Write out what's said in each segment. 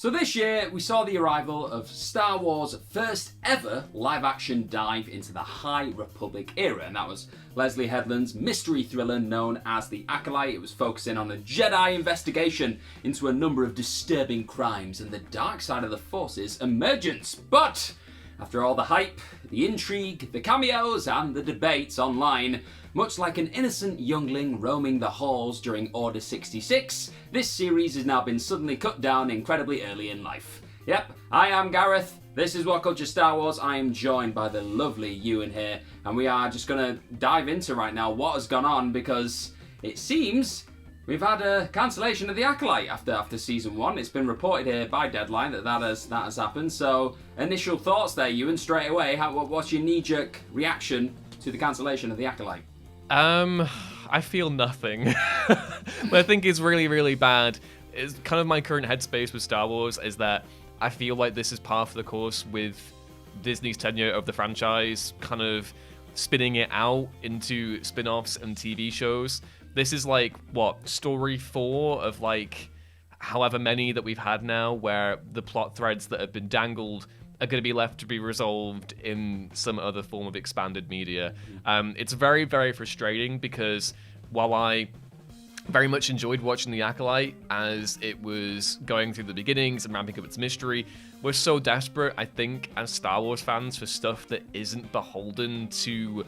So this year, we saw the arrival of Star Wars' first ever live-action dive into the High Republic era, and that was Leslie Headland's mystery thriller known as The Acolyte. It was focusing on a Jedi investigation into a number of disturbing crimes and the dark side of the Force's emergence. But after all the hype, the intrigue, the cameos, and the debates online, much like an innocent youngling roaming the halls during Order 66, this series has now been suddenly cut down incredibly early in life. Yep, I am Gareth, this is What Culture Star Wars. I am joined by the lovely Ewan here, and we are just going to dive into right now what has gone on, because it seems we've had a cancellation of The Acolyte after season 1. It's been reported here by Deadline that has happened. So, initial thoughts there, Ewan, straight away. What's your knee-jerk reaction to the cancellation of The Acolyte? I feel nothing. What I think is really, really bad is kind of my current headspace with Star Wars is that I feel like this is par for the course with Disney's tenure of the franchise, kind of spinning it out into spin-offs and TV shows. This is like, story 4 of like however many that we've had now, where the plot threads that have been dangled are going to be left to be resolved in some other form of expanded media. It's very, very frustrating because while I very much enjoyed watching The Acolyte as it was going through the beginnings and ramping up its mystery, we're so desperate, I think, as Star Wars fans for stuff that isn't beholden to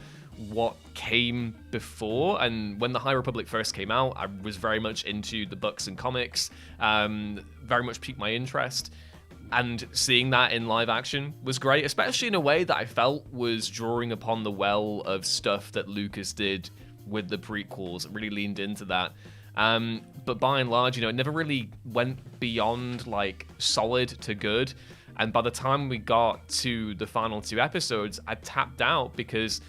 what came before. And when the High Republic first came out, I was very much into the books and comics, very much piqued my interest. And seeing that in live action was great, especially in a way that I felt was drawing upon the well of stuff that Lucas did with the prequels. It really leaned into that. But by and large, it never really went beyond like solid to good. And by the time we got to the final 2 episodes, I tapped out because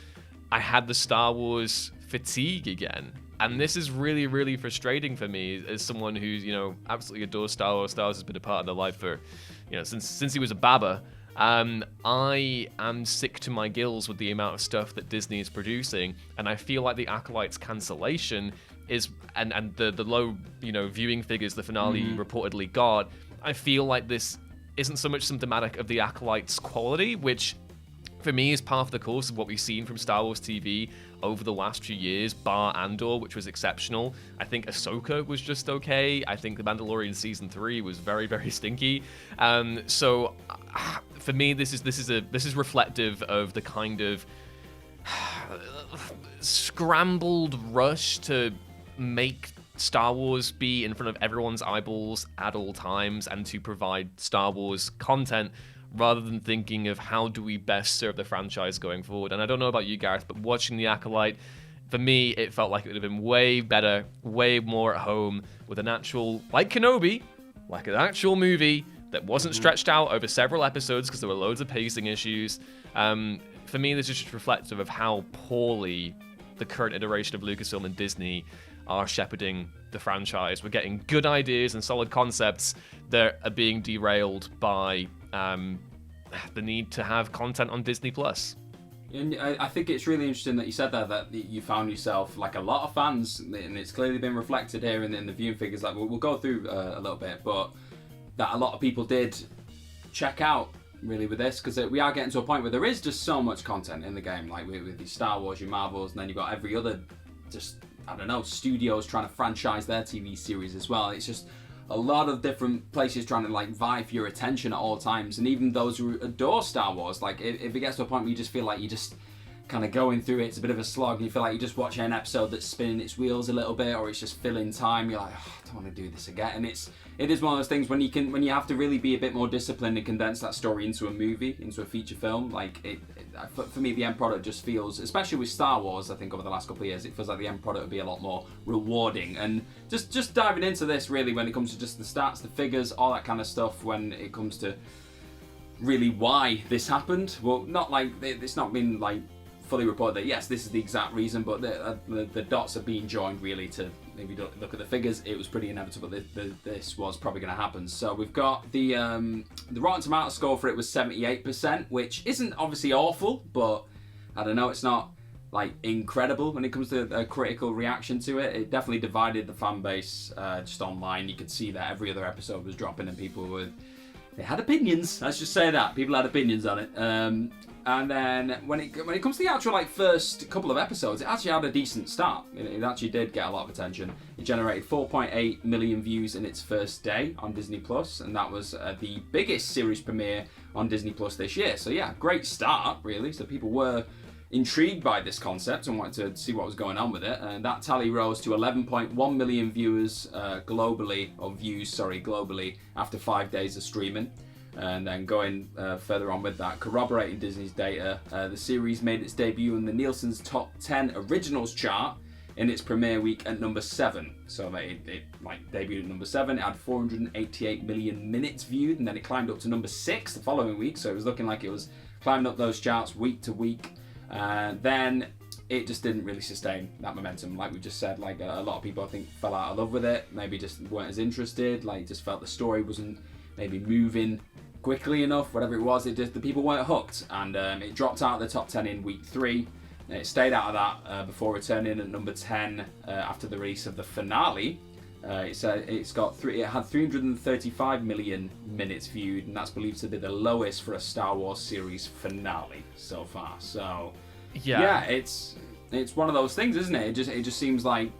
I had the Star Wars fatigue again. And this is really, really frustrating for me as someone who's, absolutely adores Star Wars. Star Wars has been a part of their life for, since he was a baba. I am sick to my gills with the amount of stuff that Disney is producing, and I feel like the Acolyte's cancellation is, and the low, viewing figures the finale reportedly got, I feel like this isn't so much symptomatic of the Acolyte's quality, which for me is par for the course of what we've seen from Star Wars TV over the last few years, bar Andor, which was exceptional. I think Ahsoka was just okay. I think The Mandalorian Season 3 was very, very stinky. So for me, this is reflective of the kind of scrambled rush to make Star Wars be in front of everyone's eyeballs at all times and to provide Star Wars content, rather than thinking of how do we best serve the franchise going forward. And I don't know about you, Gareth, but watching The Acolyte, for me, it felt like it would have been way better, way more at home with an actual, like Kenobi, like an actual movie that wasn't stretched out over several episodes because there were loads of pacing issues. For me, this is just reflective of how poorly the current iteration of Lucasfilm and Disney are shepherding the franchise. We're getting good ideas and solid concepts that are being derailed by the need to have content on Disney+. And I think it's really interesting that you said that you found yourself, like a lot of fans, and it's clearly been reflected here in the viewing figures, like we'll go through a little bit, but that a lot of people did check out really with this, because we are getting to a point where there is just so much content in the game, like with these Star Wars, your Marvels, and then you've got every other studios trying to franchise their TV series as well. It's just a lot of different places trying to like vie for your attention at all times, and even those who adore Star Wars, like if it gets to a point where you just feel like you just kind of going through it, it's a bit of a slog, and you feel like you're just watching an episode that's spinning its wheels a little bit, or it's just filling time, you're like, oh, I don't want to do this again. And it is one of those things when you have to really be a bit more disciplined and condense that story into a movie, into a feature film, like for me the end product just feels, especially with Star Wars, I think over the last couple of years, it feels like the end product would be a lot more rewarding. And just diving into this really when it comes to just the stats, the figures, all that kind of stuff, when it comes to really why this happened, well, not like it's not been like fully reported that yes, this is the exact reason, but the dots are being joined really to, if you look at the figures, it was pretty inevitable that this was probably going to happen. So we've got the Rotten Tomatoes score for it was 78%, which isn't obviously awful, but I don't know, it's not like incredible when it comes to a critical reaction to it. It definitely divided the fan base just online. You could see that every other episode was dropping and people were they had opinions. Let's just say that people had opinions on it. And then when it comes to the actual first couple of episodes, it actually had a decent start. It actually did get a lot of attention. It generated 4.8 million views in its first day on Disney Plus, and that was the biggest series premiere on Disney Plus this year. So yeah, great start really. So people were intrigued by this concept and wanted to see what was going on with it. And that tally rose to 11.1 million views globally after 5 days of streaming. And then going further on with that, corroborating Disney's data, the series made its debut in the Nielsen's Top 10 Originals chart in its premiere week at number 7. So it debuted at number 7. It had 488 million minutes viewed, and then it climbed up to number 6 the following week. So it was looking like it was climbing up those charts week to week. Then it just didn't really sustain that momentum. Like we just said, a lot of people I think fell out of love with it. Maybe just weren't as interested. Just felt the story wasn't maybe moving quickly enough, whatever it was. The people weren't hooked, and it dropped out of the top 10 in week 3. It stayed out of that before returning at number 10 after the release of the finale. It had 335 million minutes viewed, and that's believed to be the lowest for a Star Wars series finale so far. So yeah, it's one of those things, isn't it? It just seems like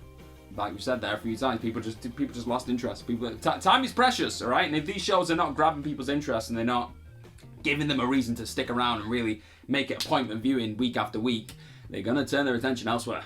we've said there a few times, people just lost interest. Time is precious, all right? And if these shows are not grabbing people's interest and they're not giving them a reason to stick around and really make it a point of viewing week after week, they're gonna turn their attention elsewhere.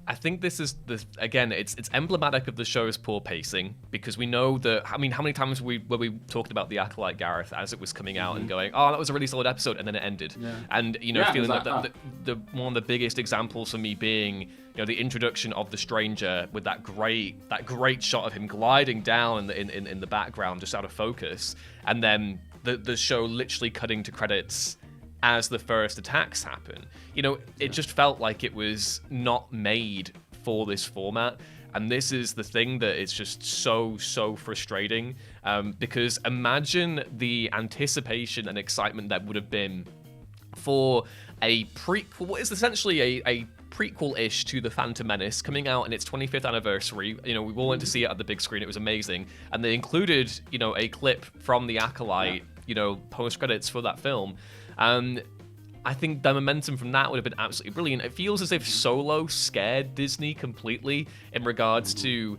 I think this is again, it's emblematic of the show's poor pacing, because we know that. I mean, how many times we talked about the Acolyte, Gareth, as it was coming out and going, "Oh, that was a really solid episode," and then it ended. Yeah. And feeling that the one of the biggest examples for me being the introduction of the Stranger with that great shot of him gliding down in the background, just out of focus, and then the show literally cutting to credits as the first attacks happen. It just felt like it was not made for this format. And this is the thing that is just so frustrating, because imagine the anticipation and excitement that would have been for a prequel, what is essentially a prequel-ish to The Phantom Menace, coming out in its 25th anniversary. We all went to see it at the big screen. It was amazing. And they included, a clip from the Acolyte, post-credits for that film. I think the momentum from that would have been absolutely brilliant. It feels as if Solo scared Disney completely in regards to,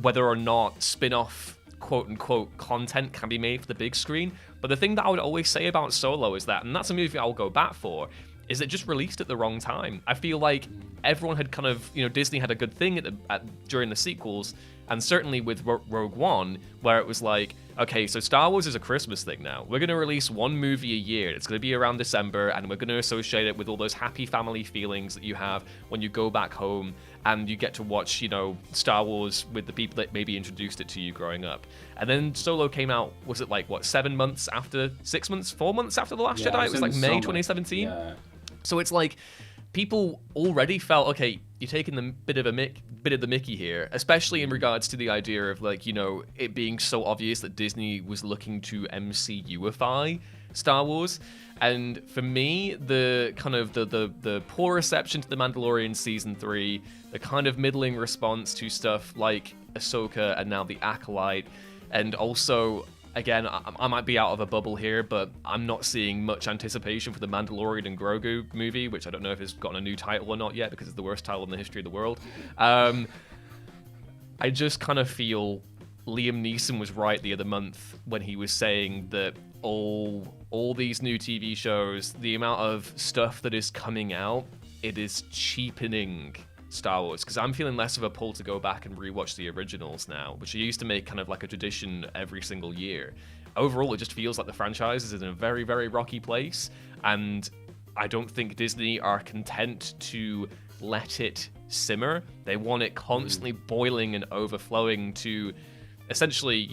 whether or not spin-off quote-unquote content can be made for the big screen. But the thing that I would always say about Solo is that, and that's a movie I'll go back for, is it just released at the wrong time. I feel like everyone had kind of, Disney had a good thing during the sequels, and certainly with Rogue One, where it was like, okay, so Star Wars is a Christmas thing now. We're going to release one movie a year. It's going to be around December, and we're going to associate it with all those happy family feelings that you have when you go back home and you get to watch, Star Wars with the people that maybe introduced it to you growing up. And then Solo came out, was it 4 months after The Last Jedi? It was May 2017. Yeah. So it's like, people already felt, okay, you're taking the bit of the Mickey here, especially in regards to the idea of it being so obvious that Disney was looking to MCU-ify Star Wars. And for me, the kind of the poor reception to The Mandalorian Season 3, the kind of middling response to stuff like Ahsoka and now the Acolyte, and also, again, I might be out of a bubble here, but I'm not seeing much anticipation for the Mandalorian and Grogu movie, which I don't know if it's gotten a new title or not yet, because it's the worst title in the history of the world. I just kind of feel Liam Neeson was right the other month when he was saying that all these new TV shows, the amount of stuff that is coming out, it is cheapening Star Wars, because I'm feeling less of a pull to go back and rewatch the originals now, which I used to make kind of like a tradition every single year. Overall, it just feels like the franchise is in a very, very rocky place, and I don't think Disney are content to let it simmer. They want it constantly boiling and overflowing to essentially,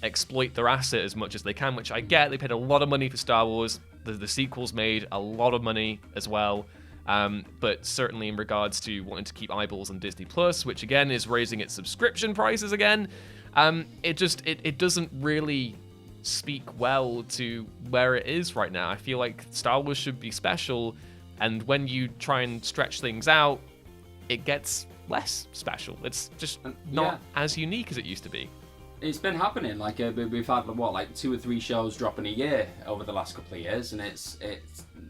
exploit their asset as much as they can, which I get. They paid a lot of money for Star Wars. The sequels made a lot of money as well. But certainly in regards to wanting to keep eyeballs on Disney Plus, which again is raising its subscription prices again, it doesn't really speak well to where it is right now. I feel like Star Wars should be special, and when you try and stretch things out, it gets less special. It's just not as unique as it used to be. It's been happening. Like we've had like 2 or 3 shows dropping a year over the last couple of years, and it's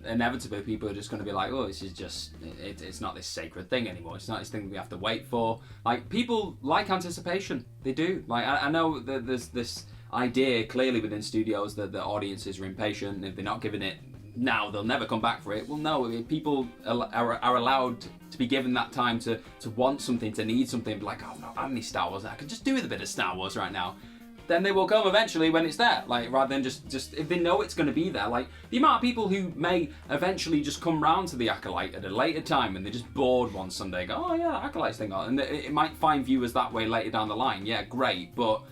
inevitably people are just going to be like, oh, this is just it's not this sacred thing anymore. It's not this thing we have to wait for. Like people like anticipation. They do. Like I know that there's this idea clearly within studios that the audiences are impatient, and if they're not giving it now, they'll never come back for it. Well, no, people are allowed to be given that time to want something, to need something, be like, oh no, I need Star Wars, I could just do with a bit of Star Wars right now. Then they will come eventually when it's there, like rather than just if they know it's going to be there. Like the amount of people who may eventually just come round to the Acolyte at a later time and they're just bored one Sunday, go, oh yeah, Acolyte's thing on, and it might find viewers that way later down the line. Yeah, great, but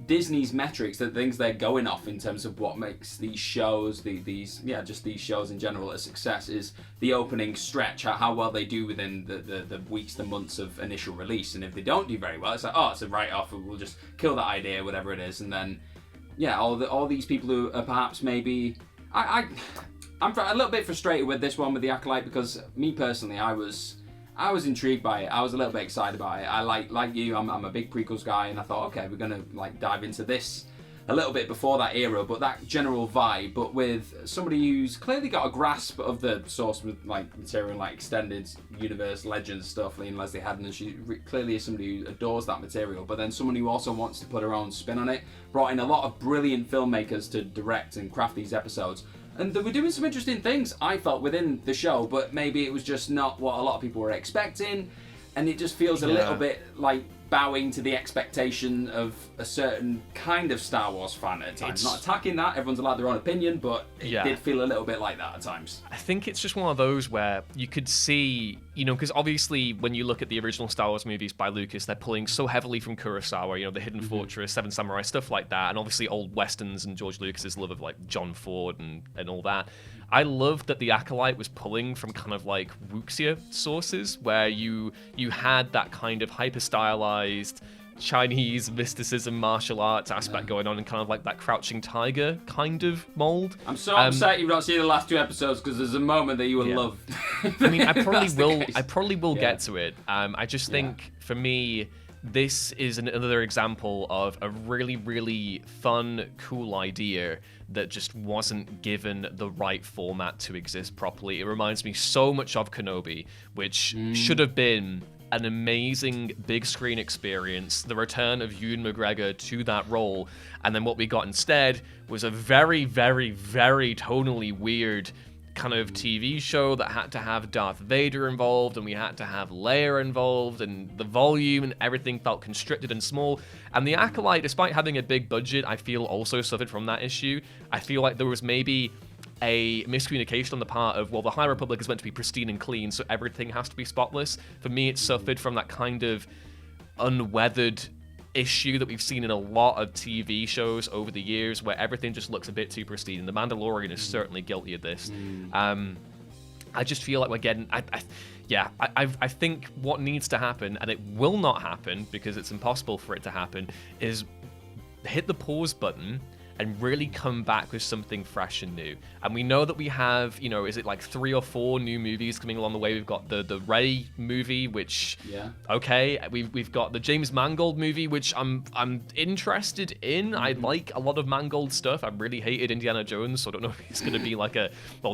Disney's metrics, the things they're going off in terms of what makes these shows, these shows in general a success, is the opening stretch, how well they do within the weeks, the months of initial release. And if they don't do very well, it's like, oh, it's a write-off, we'll just kill that idea, whatever it is. And then, yeah, all these people who are perhaps maybe... I'm a little bit frustrated with this one with the Acolyte, because me personally, I was intrigued by it. I was a little bit excited about it. I like you. I'm a big prequels guy, and I thought, okay, we're gonna like dive into this a little bit before that era, but that general vibe, but with somebody who's clearly got a grasp of the source like material, like extended universe, legends stuff. Lean Leslie Haddon, she clearly is somebody who adores that material, but then someone who also wants to put her own spin on it. Brought in a lot of brilliant filmmakers to direct and craft these episodes. And they were doing some interesting things, I felt, within the show, but maybe it was just not what a lot of people were expecting, and it just feels a little bit like bowing to the expectation of a certain kind of Star Wars fan at times. Not attacking that, everyone's allowed their own opinion, but it did feel a little bit like that at times. I think it's just one of those where you could see, because obviously when you look at the original Star Wars movies by Lucas, they're pulling so heavily from Kurosawa, the Hidden Fortress, Seven Samurai, stuff like that, and obviously old westerns and George Lucas's love of like John Ford and all that. I loved that the Acolyte was pulling from kind of like wuxia sources, where you had that kind of hyper-stylized Chinese mysticism, martial arts aspect going on, and kind of like that Crouching Tiger kind of mold. I'm so upset you've not seen the last 2 episodes, because there's a moment that you will love. I mean, I probably will get to it. I just think, for me, this is another example of a really, really fun, cool idea that just wasn't given the right format to exist properly. It reminds me so much of Kenobi, which should have been an amazing big screen experience, the return of Ewan McGregor to that role, and then what we got instead was a very, very, very tonally weird kind of TV show that had to have Darth Vader involved, and we had to have Leia involved, and the volume and everything felt constricted and small. And the Acolyte, despite having a big budget, I feel also suffered from that issue. I feel like there was maybe a miscommunication on the part of, well, the High Republic is meant to be pristine and clean, so everything has to be spotless. For me, it suffered from that kind of unweathered issue that we've seen in a lot of TV shows over the years, where everything just looks a bit too pristine. And The Mandalorian is certainly guilty of this. I just feel like we're getting... I think what needs to happen, and it will not happen because it's impossible for it to happen, is hit the pause button and really come back with something fresh and new. And we know that we have, is it like 3 or 4 new movies coming along the way? We've got the Rey movie, which, okay. We've got the James Mangold movie, which I'm interested in. I like a lot of Mangold stuff. I really hated Indiana Jones, so I don't know if he's going to be like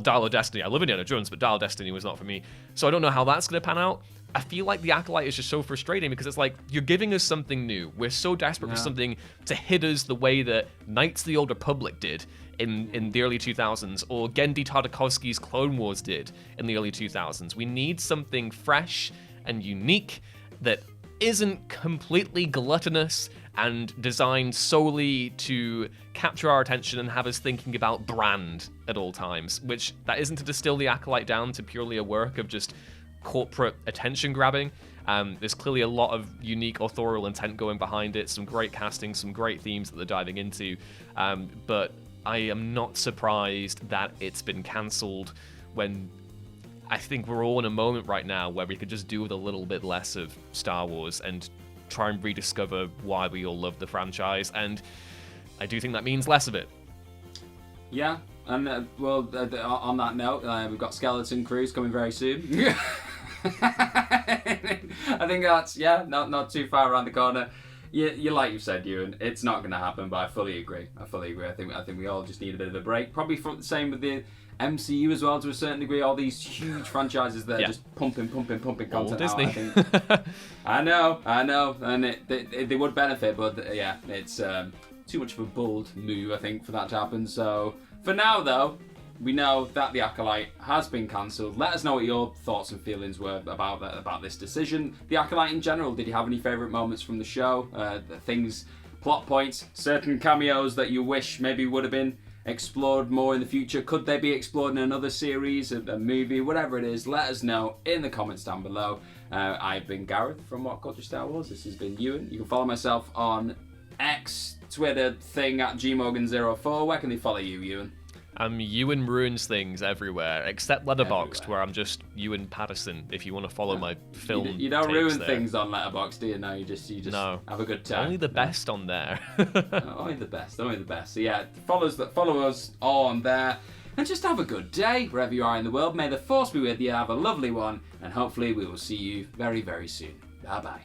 Dial of Destiny. I love Indiana Jones, but Dial of Destiny was not for me. So I don't know how that's going to pan out. I feel like the Acolyte is just so frustrating because it's like, you're giving us something new. We're so desperate for something to hit us the way that Knights of the Old Republic did in the early 2000s, or Genndy Tartakovsky's Clone Wars did in the early 2000s. We need something fresh and unique that isn't completely gluttonous and designed solely to capture our attention and have us thinking about brand at all times, which that isn't to distill the Acolyte down to purely a work of just corporate attention grabbing. There's clearly a lot of unique authorial intent going behind it, some great casting, some great themes that they're diving into, but I am not surprised that it's been cancelled, when I think we're all in a moment right now where we could just do with a little bit less of Star Wars and try and rediscover why we all love the franchise, and I do think that means less of it. Yeah, and on that note, we've got Skeleton Crews coming very soon. I think that's not too far around the corner. you like you said, Ewan, it's not going to happen, but I fully agree. I think we all just need a bit of a break. Probably the same with the MCU as well, to a certain degree. All these huge franchises that are just pumping content Disney. out. I think. I know, and they would benefit, but yeah, it's too much of a bold move, I think, for that to happen. So for now, though, we know that The Acolyte has been cancelled. Let us know what your thoughts and feelings were about this decision. The Acolyte in general, did you have any favourite moments from the show? Things, plot points, certain cameos that you wish maybe would have been explored more in the future? Could they be explored in another series, a movie, whatever it is? Let us know in the comments down below. I've been Gareth from What Culture Star Wars. This has been Ewan. You can follow myself on X, Twitter thing at gmorgan04. Where can they follow you, Ewan? Ewan ruins things everywhere, except Letterboxd, Everywhere. where I'm just Ewan Patterson. If you want to follow my film, You don't takes ruin there. things on Letterboxd, do you? No, you just No. have a good time. Only the best on there. Only the best. So yeah, follow us all on there, and just have a good day wherever you are in the world. May the force be with you. Have a lovely one, and hopefully we will see you very, very soon. Bye bye.